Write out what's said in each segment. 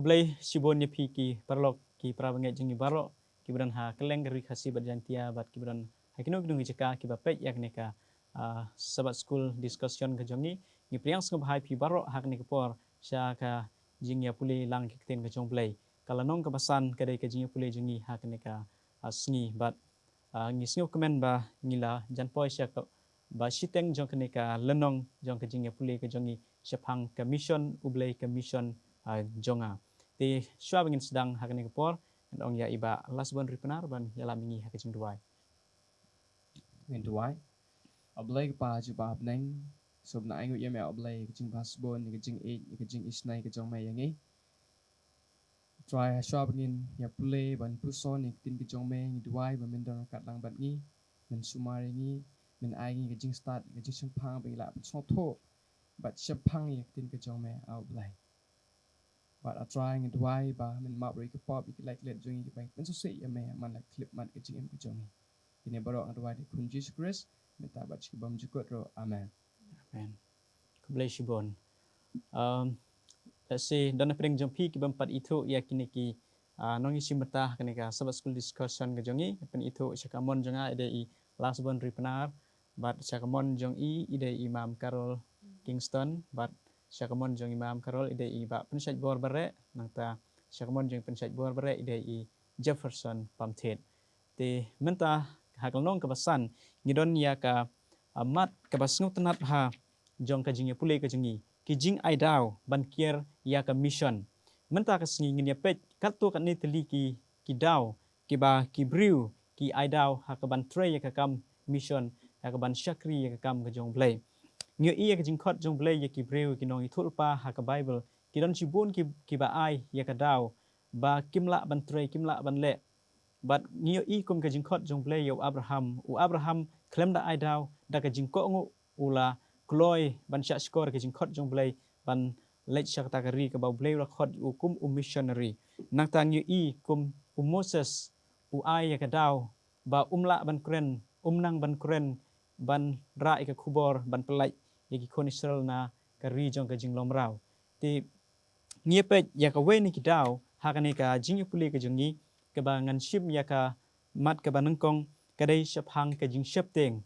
Kublai sibon pi ki parlok ki prabangai jengi barok ki beran ha keleng geri khasi berjantia bat ki beran ha kinu kinu jeka ki bapet yak neka sabat school discussion ke jongi ni priang sngop hai pi barok hak ni por sya ka jingya puli lang ki ten ke jong blai kala nong ka basan kadai ke jingya puli jengi hak neka sngi bat ngi sngo kemen ba ngila jan poi sya ka ba siteng jong ke neka lenong jong ke jingya puli ke jongi syapang ke mission ublai ke mission jonga ti syua bengin sedang hak ni por ong ya iba lasbon ripenar ban yala mingi hak jing duai Ngin duai ablai pa ju ba neng sob na aingu yem ablai jing basbon ni jing e jing isnai ke jong mai yangi try syua bengin ya pule ban puson ni tin ke jong mai ngi duai ba min dong kat lang bat ngi min sumar ngi min ai ngi ke jing start ke jing sempang ba ila so tho bat sempang ni tin ke jong mai ablai but a trying and why ba min map re ke pop like let jong ki bai pen so se ya me man like clip man ke jing em ke jong ini barok and why de kun Jesus Christ minta bat ki bam jukot ro amen amen kublai sibon let's say dana pring jong pi ki bampat itu ya kini ki nong isi mata kenika sabat school discussion ke jongi pen itu syakamon jonga ide I lasbon ripenar bat syakamon jong ide Imam Carol Kingston bat syakamon jong Imam Carol ide I ba pensyat bor bare nangta syakamon jong pensyat bor bare ide I Jefferson Pamthet te menta hakal nong kebasan ngidon ya ka amat kebasngu tenat ha jong ka jingya pulai ke jengi ki jing ai daw ban kier ya ka mission menta ka sngi ngin ya pet kat to kan ni teli ki daw ki ba ki briu ki ai daw ha ka ban tre ya ka kam mission ya ka ban shakri ya ka kam ka jong blai ngio I ya ka jing khot jong blai ya ki briu ki nong I thul pa ha ka bible ki don chibun ki ba ai ya ka daw ba kimla ban tre kimla ban le but ngio I kum ka jing khot jong blai ya Abraham klem da ai daw da ka jing ko ngu ula kloi ban syak skor ke jing khot jong blai ban lech syak ta ka ri ka ba blai ra khot kum missionary nang tang yu I kum Moses ai ya ka daw ba umla ban kren nang ban kren ban ra ka khubor ban pelai ya ki kon Israel na ka ri jong ka jing lom raw ti ngie pet ya ka we ni ki daw ha ka ni ka jing yu puli ka jongi ka ba ngan ship ya ka mat ka ba nangkong ka dai shap hang ka jing shap teng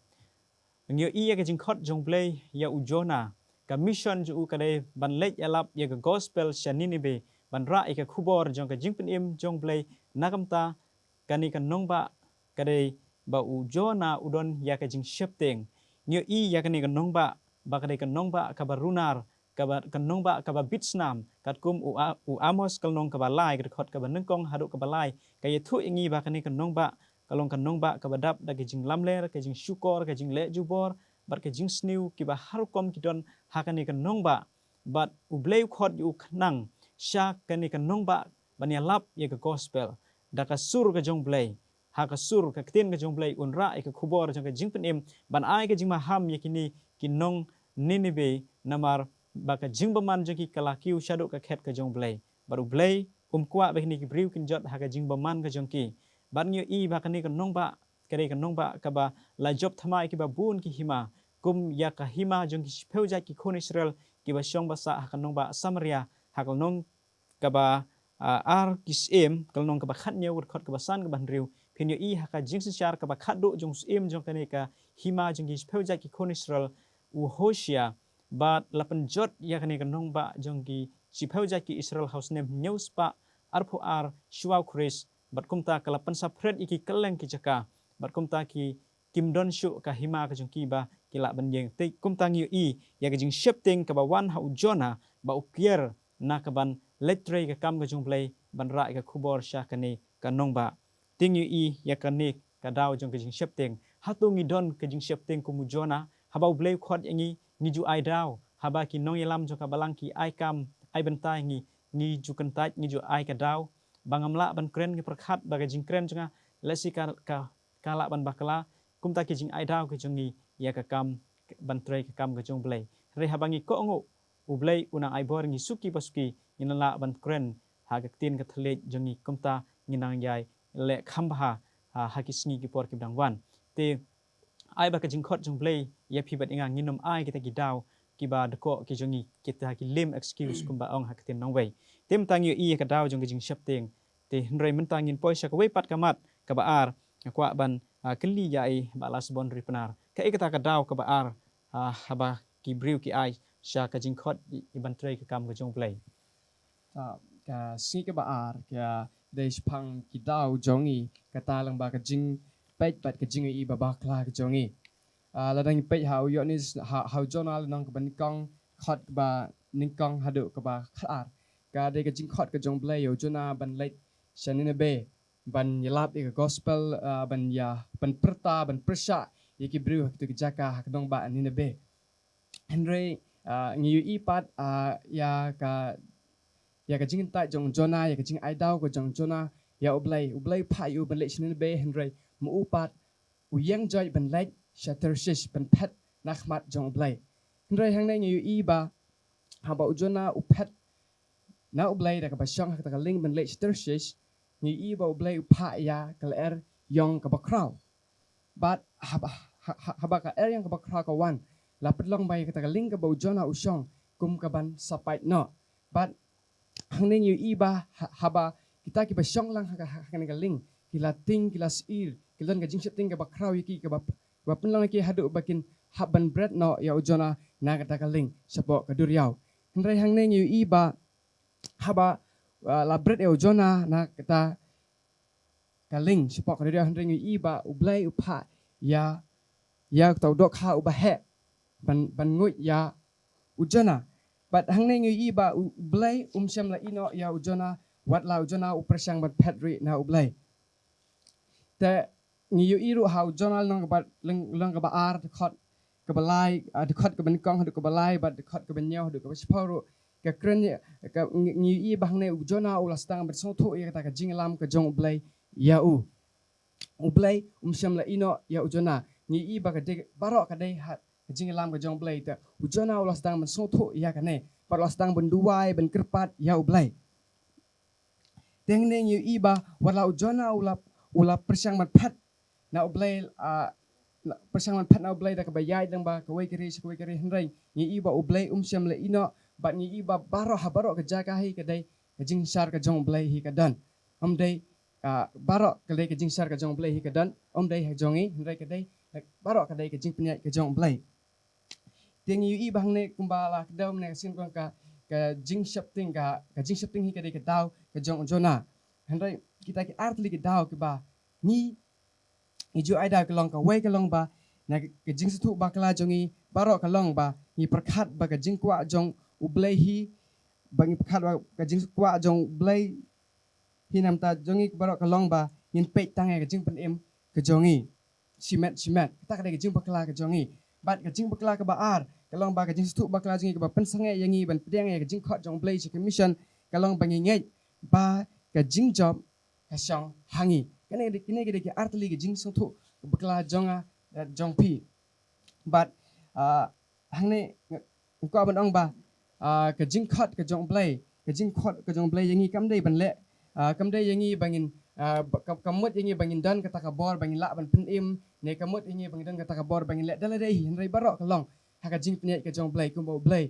ngio I ya ka jing khot jong blai ya u Jona ka mission ju ka dai ban lech alap ya ka gospel shaninibe ban ra ka khubor jong ka jing pen im jong blai nakamta kani ka nongba ka dai ba u Jona udon ya ka jing shap teng ngio I ya ka ni ka nongba ba ka dai ka nongba ka ba runar ka nongba ka ba bitsnam kat kum u Amos kal nong ka ba lai ka khot ka ba nangkong haduk ka ba lai ka ye thu ingi ba ka ni ka nongba kalong kan nongba ka badap da ke jing lamler ke jing syukor ke jing le jubor bat ke jing sniu ki ba harukom ki don hakani kan nongba bat u bleu khot yu khnang sha kani kan nongba ban ya lap ye ke gospel da ka sur ke jong blai ha ka sur ka tin ke jong blai unra ke khubor jong ke jing pen em ban ai ke jing ma ham ye kini ki nong ninibe namar ba ka jing baman jong ki kala kiu shadu ka khet ke jong blai baru blai kwa be ni ki briu kin jot ha ka jing baman ke jong ki ban nyu I ba kani kan nongba kare kan nongba ka ba la job thamai ki ba bun ki hima kum ya ka hima jong ki pheuja ki khon Israel ki ba shong ba sa kan nongba Samaria ha kal nong ka ba ar kisem kal nong ka ba khat nyeu khot ka ba san ka ban riu phin yu I ha ka jing sichar ka ba khat do jong sem jong kani ka hima jong ki pheuja ki khon Israel u Hoshea ba lapan jot ya kani kan nongba jong ki pheuja ki Israel house name news pa arphu ar shwa kris bat kumta kalapan sa pred iki keleng ki jaka bat kumta ki kim don shu ka hima ka jong ki ba kila ban yeng te kumta ngi I ya ka jing shifting ka ba wan ha Jona ba ukier na ka ban letre ka kam ka jong play ban ra ka khubor sha ka ni ka nong ba ting yu I ya ka ni ka daw jong ka jing shifting hatu ngi don ka jing shifting ku mu Jona haba blay khot ngi ju ai daw haba ki nong yelam jong ka balang ki ai kam ai bentai ngi ju kan tat ngi ju ai ka daw bangamla ban kren ki perkhat baga jing kren jonga lesi ka kala ban bakala kumta ki jing ai daw ki jongi ya ka kam ban tre ka kam ka jong blai re habangi ko ngo u blai una ai bor ngi suki pasuki inala ban kren ha ka tin ka thle jongi kumta nginang yai le khamba ha ki sngi ki por ki dang wan te ai ba ka jing khot jong blai ya phi bat inga nginom ai ki ta ki daw kiba deko ki jongi kita ki lim excuse kumba ong hakitin nong wei tim tang yu i ka daw jong jing shap ting te hnrei men tangin poisa ka wei pat kamat ka baar kwa ban keli yai ba lasbon ripenar ka ikata ka daw ka baar haba ki briu ki ai sha ka jing khot i ban trei ka kam ka jong play ka si ka baar ka deish pang ki daw jongi ka talang ba ka jing pet bat ka jing i ba kla ka jongi ladang pet hau yo ni hau jonal nang ka ban kong khot ba ning kong hadu ka ba khar ka de ka jing khot ka jong play yo jona ban late shanina be ban yalap ka gospel ban ya ban perta ban persha yaki briu tu ka jaka hak dong ba nina be Henry ngiu i pat ya ka jing ta jong jona ya ka jing ai dau ko jong jona ya ublay pa yu ban le shin be Henry mu upat u yang joy ban le shatter shish ban pet nakhmat jong ublay Henry hang na ngiu i ba haba u jona u pet na ublay da ka ba shang ka ling ban le shatter shish ngiu i ba ublay u pa ya ka er yong ka ba kraw but haba ka er yang ka ba kraw ka wan lapit long bay ka ling ka ba u jona u shong kum ka ban sapai no but hang ning yu iba haba kita ki ba shong lang ka ling kila ting kila sir kilon ka jing ting ka ba kraw yiki ka ba penlang ki hadu bakin haban bread no ya ujona na ka ling sapo ka duriaw hendrai hang ning yu iba haba la bread ya ujona na kita ka ling sapo ka duriaw hendrai yu iba ublay upa ya tau dok ha uba he ban ngut ya ujona but hang ning yu iba ublay syam la ino ya ujona wat la ujona upersyang bat pedri na ublay te ngiyu iru ha ujona lang ka ba ar de khot ka balai de khot ka ban kong hadu ka balai bat de khot ka ban nyaw hadu ka sparu ka kren ka ngiyu i bang ne ujona ulas tang bat so thu ya ka jinglam ka jong ublay ya ublay syam la ino ya ujona ngiyu iba ka de barok ka de hat jinglam ka jong ublay te ujona ulas tang ban so thu ya ka ne par ulas tang ban duwai ban kerpat ya ublay teng ne ngiyu iba wala ujona ula persyang mat phat na ublay persyang mat phat na ublay da ka bayai dang ba ka wei kiri hendrai ngi iba ublay syam le ino ba ngi iba baro ka jaka hi ka dai ka jing shar ka jong ublay hi ka dan dai baro ka dai ka jing shar ka jong ublay hi ka dan dai ha jongi hendrai ka dai baro ka dai ka jing penyai ka jong ublay teng ngi iba hang ne kumbala ka dau ne sin ka jing shapting hi ka dai ka dau ka jong jona hendrai kita ki artli ki daw ki ba ni ijo aida ka long ka wei ka long ba na ka jing su ba kala jongi baro ka long ba ni perkhat ba ka jing kwa jong ublay hi ba ni perkhat ba ka jing kwa jong ublay hi nam ta jongi baro ka long ba yin pe tang ka jing pen em ka jongi simet kita ka jing ba kala ka jongi bat ka jing ba kala ka ba ar ka long ba ka jing su ba kala jongi ka ba pen sange yangi ban pedang ka jing khot jong ublay chi commission ka long ba ngi ba ka jing job kasang hangi kene ki artli ki jing sung thu bakla jonga jong pi but hangne ko ban ong ba ka jing khot ka jong play yangi kam dei ban le kam dei yangi bangin kamut yangi bangin dan kata ka bor bangin la ban pin im ne kamut yangi bangin dan kata ka bor bangin le dala dei hendrai barok ka long ha ka jing pnya ka jong play kumbo play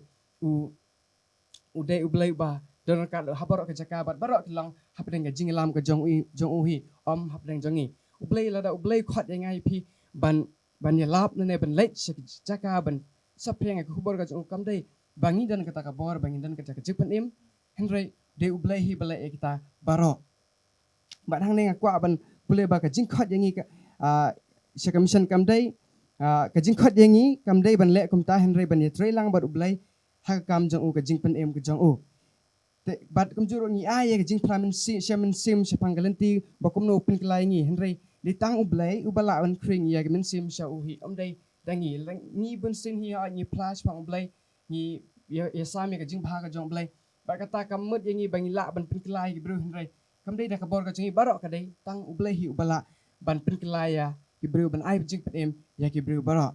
u dei u play ba don ka habarok ka jaka bat barok long hapdeng ka jinglam ka jong uhi hapdeng jongi ublay lada ublay khot yangai pi ban ya lap ne ban late jaka ban sapreng ka hubor ka jong kam dei bangi dan kata ka bor bangi dan kata ka jipan im hendrai de ublay hi balai kita barok bat hang ne kwa ban bulai ba ka jing khot yangi ka commission kam dei ka jing khot yangi kam dei ban le kum ta hendrai ban ya trailang bat ublay ha kam jong u ka jingpan im ka jong u bat kumjuro ngi ay ka jing pramen sim sepanggalanti bakum no pin klai ngi hendrai litang ublay ubala an kring ya men sim sha uhi dai dangi ngi bun sin hi ngi flash pang ublay ngi ya sami ka jing pha ka jong ublay ba kata kamut yangi bangi la ban pin klai ki bru hendrai kam dai da ka bor ka jingi barok ka dai tang ublay hi ubala ban pin klai ya ki bru ban ai jing pem ya ki bru barok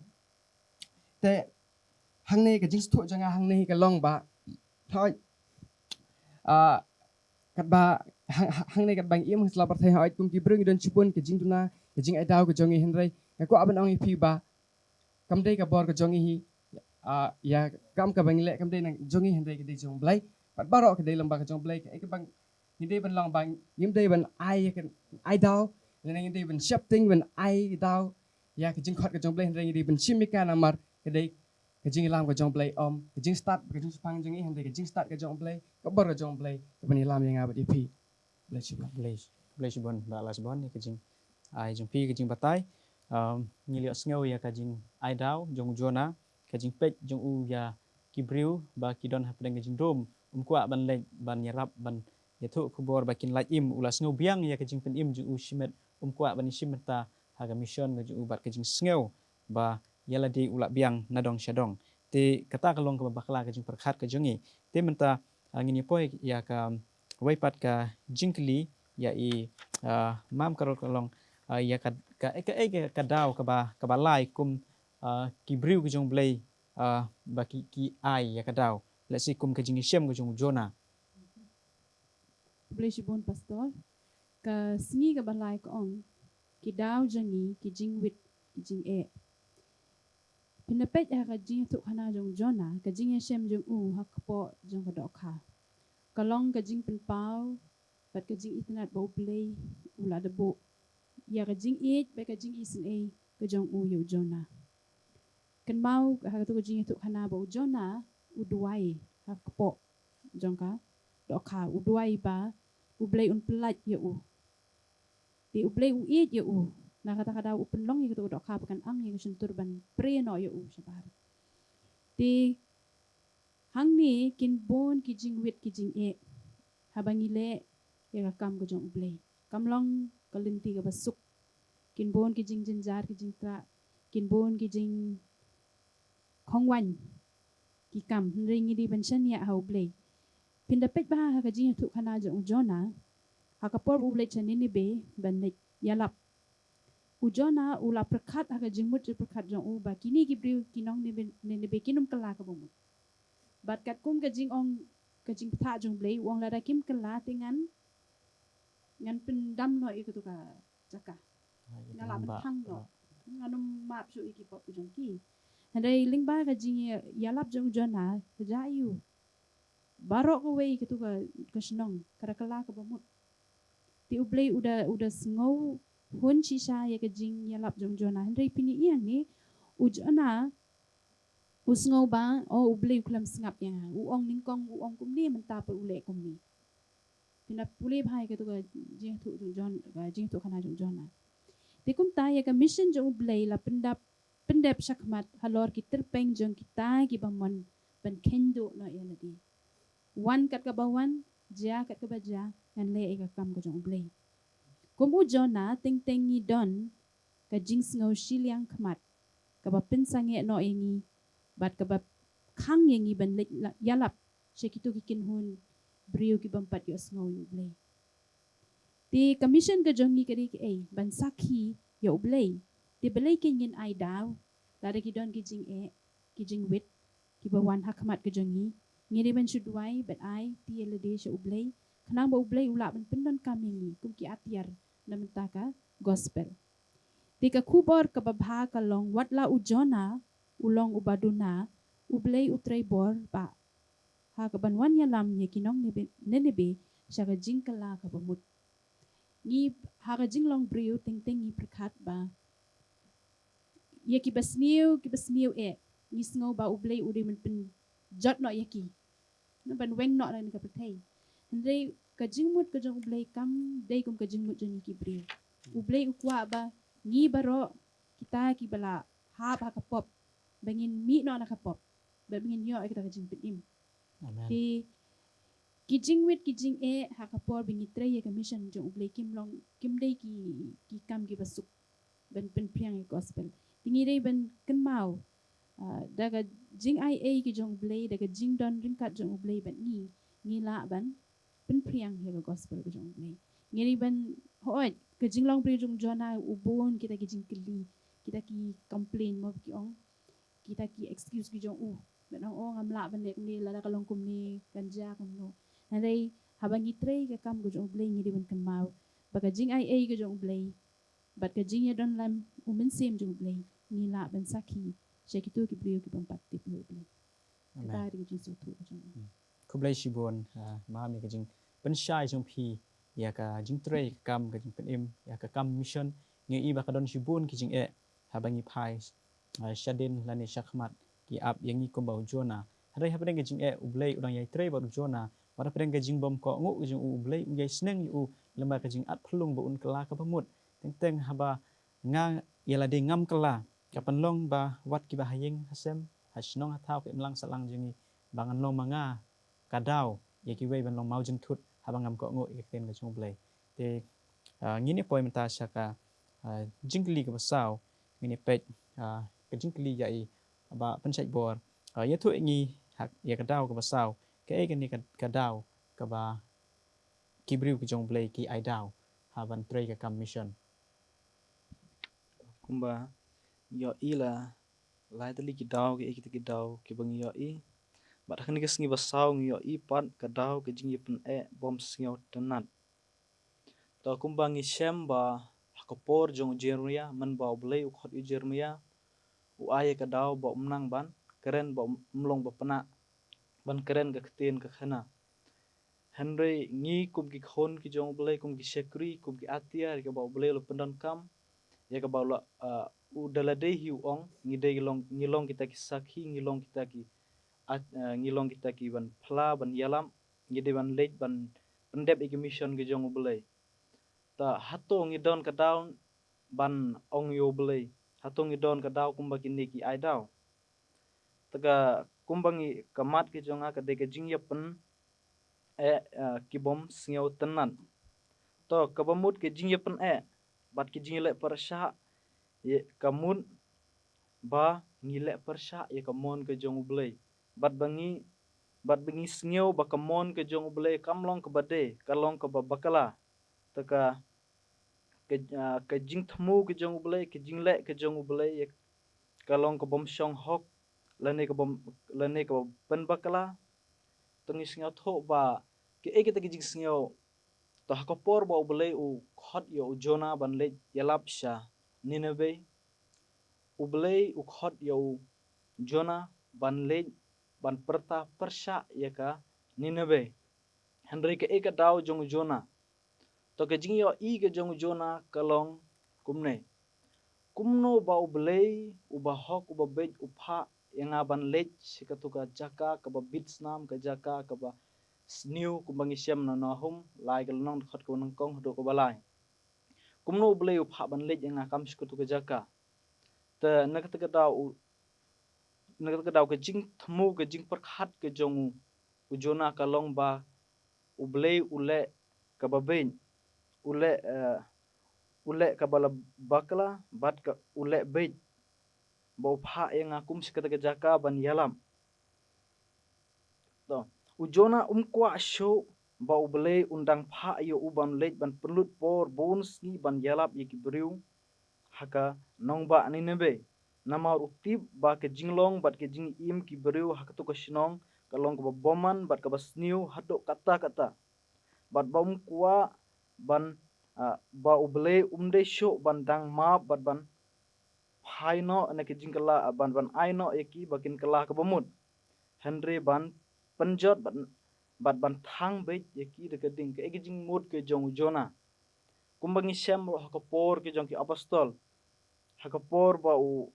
te hang ne ka jing stu janga hang ne ka long ba thoi kat ba hang ne kat bang im sla par thai hoi kum ki brung don chipun ke jing tuna ke jing ai daw ke jongi hendrai ko aban ong pi ba kam dei ka bor ke jongi hi ya kam ka bang le kam de nang jongi hende ke de jong blai pat baro ke de lamba ke jong blai ke bang hinde ban long bang yim de ban ai daw le nang hinde ban shapting ban ai daw ya ke jing khot ke jong blai hinde hinde ban shimika namar ke de ke jing lam ke jong blai ke jing start ke jing pang jongi hinde ke jing start ke jong blai ke bar ke jong blai ke ban lam yang abadi pi blai shi Blej bon ba las bon ni kajing ai jong pi kajing batai ngiliok sngo ya kajing ai daw jong jona kajing pet jong u ya kibriu ba kidon hapdeng kajing dom kwa ban lej ban yarap ban yathu kubor bakin laj im ulas sngo biang ya kajing pen im jong u shimet kwa ban shimeta haga mission kajing u bat kajing sngo ba yala di ulak biang nadong syadong te kata kalong ke bakla kajing perkhat kajongi te menta ngini poi ya ka waipat ka jingkli ya mam karol kalong ya ka daw ka ba lai kum ki briu ke jong blai ba ki ai ya ka daw let's see kum ka jing shem ke jong jona Blai shi bon pastor ka singi ka balai ka ong ki daw jangi ki jing wit ki jing e pinapet ya ka jing tu khana jong jona ka jing shem jong u ha kpo jong ka dok kha kalong ka jing pen pau bat ka jing internet bo blai ula de bo ya ka jing e ba ka jing isin e ka jong u yo jona kan mau ha tu ka jing tu khana bo jona u duai ha kpo jong ka dok kha u duai ba u blai un pelat ya u ti u blai u e ya u na kata kata u penlong ya tu dok kha kan ang ya sentur ban pre no ya u sabar ti hang ni kin bon ki jing wit ki jing e habangi le ya kam ko jong blai kam long kalinti ka basuk kin bon ki jing jinjar ki jing tra kin bon ki jing khongwan ki kam ringi di ban shan ya hau blai pindapet ba ha ka jing tu khana jong jona ha ka por u blai chanin ni be ban ne yalap u jona u la prakhat ha ka jing mut prakhat jong u ba kini ki briu kinong ne be kinum kala ka bum bat kat kum ka jing ong ka jing tha jong blai wong la da kim kala tingan ngan pendam no ik tu ka jaka ngala ban thang no nganum map su iki pop jong ki handai ling ba ka jing yalap jong jona ka jayu barok ko wei gitu ka senong kara kala ka bamut ti ublei udah sngau hun shisha ya ka jing yalap jong jona handai pini iang ni ujana usngau ba ublei kulam sngap yang uong ningkong uong kum ni menta pa ule kum ni pina pule bhai ka tu ka jing tu jong jon ka jing tu khana jong jona ti kum ta ya ka mission jong ublei la pendap syakmat halor ki terpeng jong kita ki bamon ban kendo no ya ladi wan kat ka bawan ja kat ka baja ngan le ka kam ka jong blai kum u jona ting ting ni don ka jing sngo shiliang khmat ka ba pin sange no engi bat ka ba khang yengi ban le yalap shekitu ki kin hun brio ki bampat yo sngo yu blai ti commission ka jong ni ka ri ki ban sakhi yo blai ti blai kin yin ai daw la ki don ki jing ki jing wit ki ba wan hakmat ka jong ni ngiri ban sudwai bat ai ti le de sha ublai khnang ba ublai ula ban pindon kamingi kum ki atiar namenta ka gospel ti ka kubor ka babha ka long watla ujona ulong ubaduna ublai utrai bor ba ha ka banwan ya lam ye kinong nebe sha ka jingkala ka bamut ni ha ka jinglong brio ting ting ni prakhat ba ye ki basniu ni sngo ba ublai udi man pin jot no yaki no ban weng no la ni ka patei ndai ka jingmut ka jong ublai kam dei kum ka jingmut jong ki brio ublai ukwa ba ni baro kita ki bala ha ba ka pop bangin mi no na ka pop ba bangin yo kita ka jing pitim amen ti ki jingwit ki jing ha ka por bingi tre ye ka mission jong ublai kim long kim dei ki kam ki basuk ban pen priang gospel tingi dei ban kan mau daga jing ia ki jong blai daga jing don ringkat jong blai ban ni la ban pen priang he gospel ki jong blai ngiri ban hoi ke jing long blai jong jona ubon kita ki jing keli kita ki complain mo ki ong kita ki excuse ki jong ban ong am la ban ni la ka long kum ni ganja kum no handai habang itre ka kam ki jong blai ngiri ban kan mau baga jing ia ki jong blai bat ka jing ya don lam umen sem jong blai ni la ban sakhi Syek itu ki beliau ki bempat tip lu beli. Amen. Kita ri jing sutu jong. Kublai shibon ma mi ka jing pen shai jong phi ya ka jing tre kam ka jing pen im ya ka kam mission nge i ba ka don shibon ki jing habangi phai shadin lani shakmat ki ap yang i kumbau jona hari hapen ka jing ublai udang yai tre ba jona pada pen ka jing bom ko ngu jing ublai ngai sneng u lemba ka jing at phlung ba un kala ka pamut teng haba nga yala de ngam kala kapan long ba wat ki ba hayeng hasem hasnong hathau ke mlang salang jingi bangan long manga kadau ye ki wei ban long mau jin thut habang ngam ko ngo ik ten ga chung blai te ngini poi menta saka jingli ka basau ngini pet ka jingli ya i ba pensai bor ye thu ngi hak ye kadau ka basau ke e ni kadau ka ba kibriu ki jong blai ki ai dau haban trei ka kam mission kumba yo ila lai tali ki dau ki dau ki bang yo i bat khani kes ngi basau ngi yo i pat ka dau ke jing pen bom sngyo tenat to kumba ngi shem ba hakapor jong jeruya man ba blai u khot i jeruya u aye ka dau ba umnang ban keren ba umlong ba pana ban keren ka kten ka khana henry ngi kum ki khon ki jong blai kum ki sekri kum ki atia ka ba blai lo pendan kam ya ka ba u dalade hi ong ngilong kita ki sakhi ngilong kita ki ngilong kita ki ban phla ban yalam ngide ban lej ban pendep ik mission ki jong blai ta hato ngidon ka down ban ong yo blai hato ngidon ka daw kumba ki ki ai daw taga kumbangi kamat ki jonga ka de ka jing yapen ki bom sngyo tenan to ka bamut ki jing yapen bat ki jing le persha ye kamun ba ngile persha ye kamon ke jong blai bat bangi sngyo ba kamon ke jong blai kamlong ke bade kalong ke bakala taka ke jing thmu ke jong blai ke jing le ke jong blai ye kalong ke bom shong hok lane ke bom pen bakala tengi sngyo tho ba ke kita ke jing sngyo to hakapor ba blai u khot yo jona ban le yalap sha ninebe ublei ukhot yo jona ban le ban perta persha yaka ninebe henry ke eka daw jong jona to ke jing yo i ke jong jona kalong kumno ba ublei uba hok uba bej upha yanga ban le sikatuka jaka ka ba bitsnam ka jaka ka ba sniu kumbangi shem na hum lai ka nong khot ko nong kong do ko balai kumno ublei upha ban le yanga kam sikatuka jaka ta nakata daw ke jing thmu ke jing perkhat ke jong ujona kalong ba ublei ule ka baben ule ka bala bakla bat ka ule bej ba pha yang akum sikata ke jaka ban yalam to ujona kwa sho ba ublei undang pha yo uban lej ban perlut por bonus ni ban yalap yiki briu haka nongba ani nebe nama utip ba ke jinglong bat ke jing im ki beriu hakatu ka shinong kalong ka boman bat ka basniu hado kata bat bom kwa ban ba uble umde sho ban dang ma bat ban haino ana ke jingkala ban aino eki bakin kala ka bomut henry ban penjot ban thang be eki de ke ding ke eki jing mut ke jong jona kumbangi shem hakapor ke jong ki apostol hakapor ba u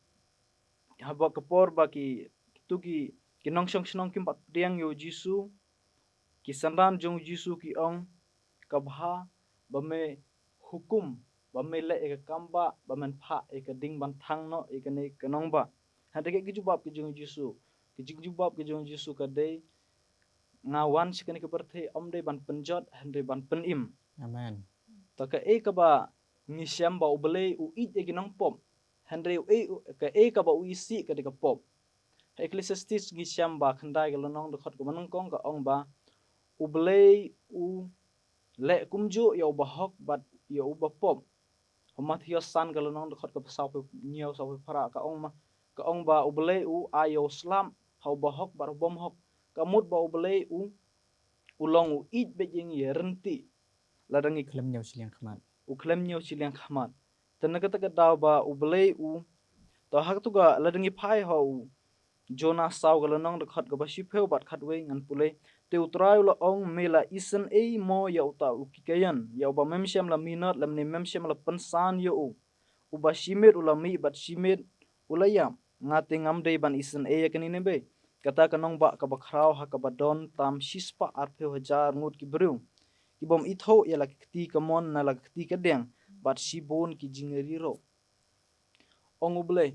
haba kapor ba ki tuki kinong shong kim pat priang yo jisu ki sanran jong jisu ki ong kabha ba me hukum ba me le e kamba ba men pha e ka ding ban thang no e ka ne kanong ba hade ke jubab ki jong jisu ki jing jubab ki jong jisu ka de nga wan sikani ka parthe om de ban penjot hande ban penim amen ta ka e ka ba ni syam ba ubele u it e ginong pom henry ka ba uisi ka de ka pop ecclesiastes gi syam ba khandai ga lonong de khot ko manong kong ka ong ba ublei u le kumju yo ba hok bat yo ba pop homathio san ga lonong de khot ko sau pe nyo sau pe phara ka ong ba ublei u ayo slam hau ba hok bar bom hok ka mut ba ublei u ulong u it be jing ye renti ladangi klem nyaw siliang khamat u klem nyo siliang khamat tenaga daw ba ublei u to hak tu ga ladengi phai ho Jonah saw ga lanong de khat ga ba shipeu bat khat we ngan pule te utrai lo ong mela isen e mo ya uta ukikayan ya ba memshem la minat lam ni memshem la pansan yo u ba shimet ula mi bat shimet ulayam ngate ngamde ban isen e yakani ne be kata kanong ba ka ba khrau ha ka ba don tam shispa arpeu hajar ngut ki bru ki bom itho ya la kti kamon na la kti kadeng bat shibon ki jingeri ro ong uble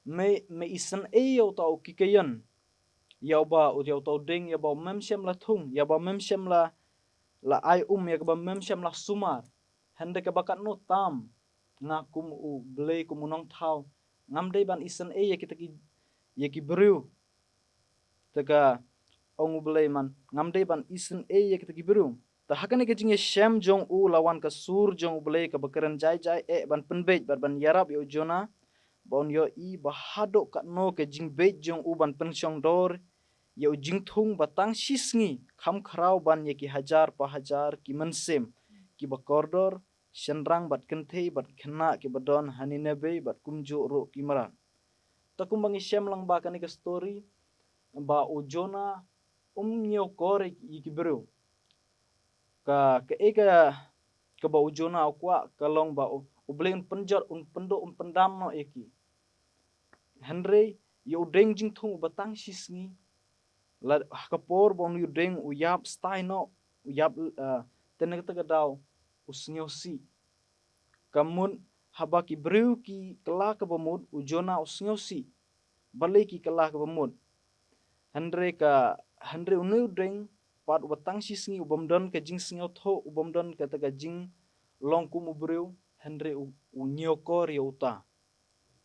me isen e yo ta ukikayan ya ba u ya ta ding ya ba memshem la thung ya ba memshem la ai ya ba memshem la sumar hande ka bakat no tam ngakum u ble kumunong thau ngamde ban isen e yaki bru taga ong ble man ngamde ban isen e yaki bru ta hakane ke jinge shem jong u lawan ka sur jong ble ka bakaran jai jai e ban penbej ban yarab yo jona bon yo i bahado ka no ke jing bej jong u ban pensyong dor yo jing thung batang shisngi kham khrau ban yaki hajar pa hajar ki mensem ki bakordor shenrang bat kentei bat khna ki badon haninebe bat kumjo ro ki maran takum bangi shem lang ba kani ka story ba o Jona nyo kore ki bru ka eka ka ba o Jona kwa kalong ba o blen penjot pendo pendam no eki Henry yo deng jing thung batang shisngi la kapor bon yu deng uyap stai no uyap tenek ta daw usnyosi kamun habaki brew ki kala ka bamud ujona usnyosi balik ki kala ka bamud Henry unu deng pat batang sisngi ubamdon ka jing snyo tho ubamdon ka taga jing longkum ubrew Henry unyokor yauta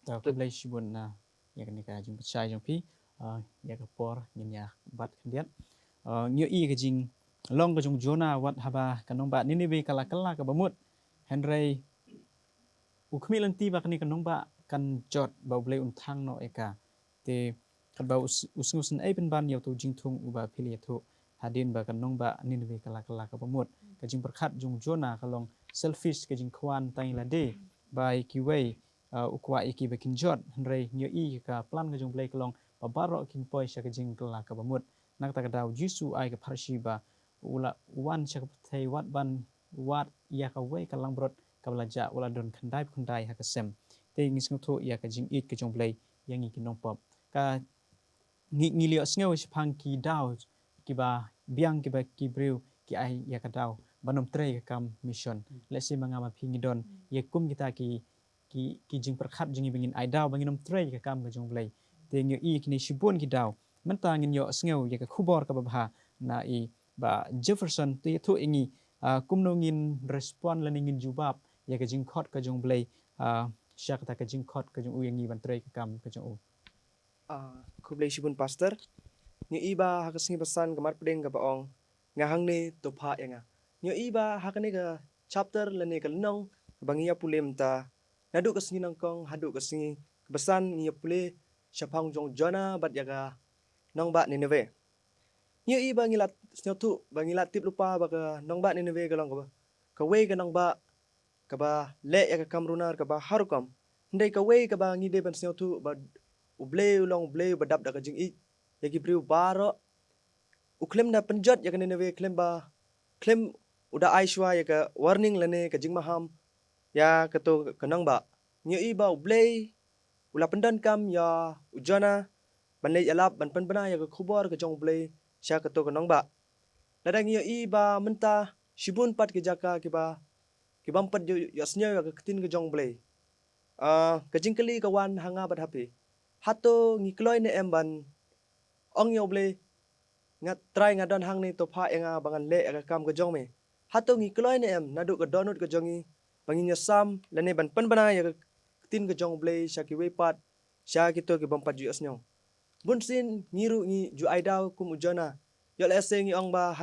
ta ku blai shibun na yakni ka jing chai jong pi ya ka por nyin ya bat khandiat nyo i ka jing long ka jong Jona wat haba kanong ba Ninive kala kala ka bamut Henry ukmi lanti ba kani kanong ba kan jot ba blai thang no eka te kan ba usngusen ai pen ban yau tu jing thung uba philia thu hadin ba kanong ba Ninive kala kala ka bamut ka jing perkhat jong Jona kalong selfish ka jing khwan tai la de bai ki wei ukwa iki ba kin jot Henry nyo i ka plan ka jong blai kalong ba baro kin poi sha ka jing kala ka bamut nak ta ka daw jisu ai ka pharshi ba ula wan sha ka thai wat ban wat ya ka wei ka lang brot ka belaja ula don khandai ha ka sem te ngis ngtho ya ka jing it ka jong blai yangi ki nong pop ka ngi lio sngew shphang ki daw ki ba biang ki ba ki brew ki ai ya ka daw banom tre ka kam mission lesi mangama phingi don ye kum kita ki jing perkhat jing bingin ai daw banginom tre ka kam ka jong blai te ngi i kini shibun ki daw menta ngin yo sngew ya ka khubor ka ba na i ba Jefferson te thu ingi kumno ngin respond laningin jubab ya ka jing khot ka jong blai syak ta ka jing khot ka jong u yangi ban tre ka kam ka jong u kublai shibun pastor nyo iba hakasngi basan kamar pedeng ka baong ngahang ne topa yanga nyo iba hakane ka chapter lane ka nong bangiya pulem ta nadu kasngi nangkong hadu kasngi basan ngiya pule shapang jong Jona bat yaga nong ba Nineve nyo iba ngilat snyotu bangilat tip lupa ba ka nong ba Nineve ka long ka we ka nong ba ka ba le yaga kamrunar ka ba harukam ndai ka we ka ba ngide ban snyotu ba uble badap da kajing i yagi priu baro uklem na penjat ya kane neve klem uda aishwa ya ka warning lane kajing maham ya kato kanang ba nyo i ba uble ula pendan kam ya ujana banle alap ban penbana ya ka khubor ka jong uble sha kato kanang ba ladang nyo i ba menta shibun pat ke jaka ke ba ke bampat ya snyo ya ka ketin ka jong uble kajing kali kawan hanga bat happy hato ngikloy ne emban ong yoble ngat try ngadon hang ni topa nga bangan le aga kam ka jong me hato ngikloy ne em nadu ka donut ka jongi bangin ya sam lane ban pan bana ya tin ka jong ble shaki we pat sha kito ki bampat ju asnyo bunsin ngiru ngi ju aidaw kum ujona yo le se ngi ong ba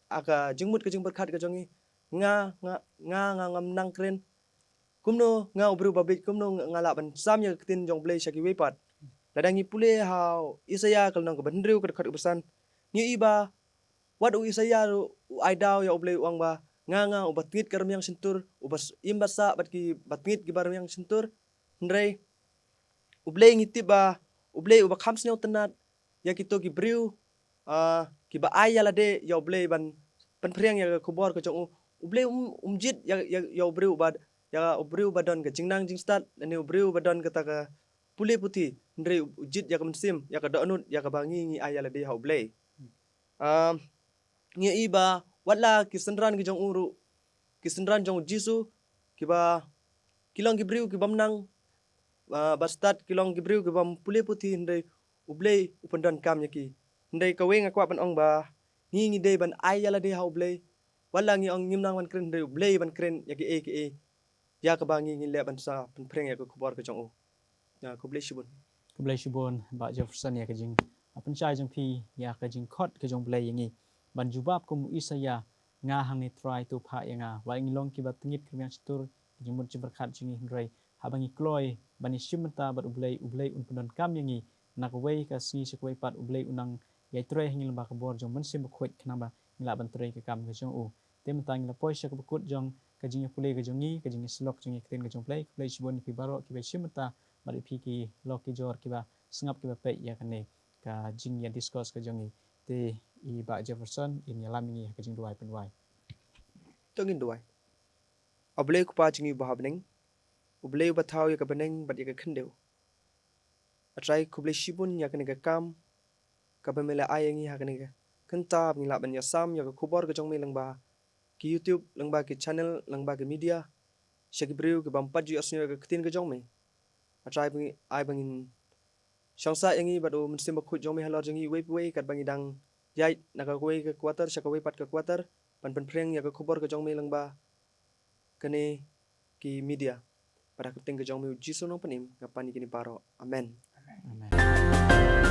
aka jingmut ka jingbat khat ka jongi nga ngam nang kren kumno nga ubru babit kumno ngala ban sam ya tin jong ble shaki we pat ladangi pule how Isaya kalnong ka bandriu ka khat ubasan ngi iba wat u Isaya u aidaw ya uble uang ba nga ubatngit karam yang sentur ubas imbasa batngit ki baram yang sentur ndrei ublay ngiti ba ublay uba khams nyaw tenat ya kito ki briu ki ba ay yala de ya ublay ban priang ya kubor ko jong ublay umjit ya ubriu ba ya ubriu ba don ka jingnang jingstat ne ubriu ba don kata ka puli puti ndre ujit ya kamsim ya ka donut ya ka bangi ngi ay yala de ha ublay ngi iba wala kisenran ki jong uru kisenran jong jisu kiba kilong gibriu kibam nang bastat kilong gibriu kibam puli puti ndai ublay upandan kam yaki ndai kaweng akwa ban ong ba ngi dei ban ay yala de ha ublay wala ngi ong ngimnang ban kren ndai ublay ban kren yaki e ya ka bangi ngi le ban sa pen preng ya ko kubor ko jong o ya ko blay shibun Kublai shibon ba Jefferson ya kajing apan chai jong pi ya kajing khot kajong blai yangi ban jubab ko mu isaya nga hang ni try to pha yanga wa ngilong ki bat ngit kriang situr kajing mun ci berkat jingi hndrai habangi kloy bani shimta bat ublay un punan kam yangi nak wei ka si sekwai pat ublay unang yai tre hingil ba kabor jong mun sim khwet khnaba ngila ban tre ka kam kajong o tem tang la poisha ko kut jong kajing pulai kajong ni kajing slok jong ikten kajong play kublai shibon ki baro ki be shimta mari piki loki jor kiba sengap kiba pe ya kane ka jing ya discuss ka jongi te i ba Jefferson in ya lamingi ka jing duai penwai tongin duai ublay ko pa jingi ba habneng ublay ba thaw ya ka beneng bat ya ka khendeu atrai kublay shibun ya kane ka kam ka bamela ayangi ha kane ka kenta ngila ban ya sam ya ka kubor ka jong me lang ba ki YouTube lang ba ki channel lang ba ki media shakibriu ki bam paju asnyo ka ktin ka jong me atrai bangi ai bangin shangsa yangi bado mesti makut jong me halor jangi wei kat bangi dang yai naka wei ka quarter shaka wei pat ka quarter pan preng ya ka kubor ka jong me lang ba kane ki media pada ktin ka jong me jisu no panim kapani kini paro amen amen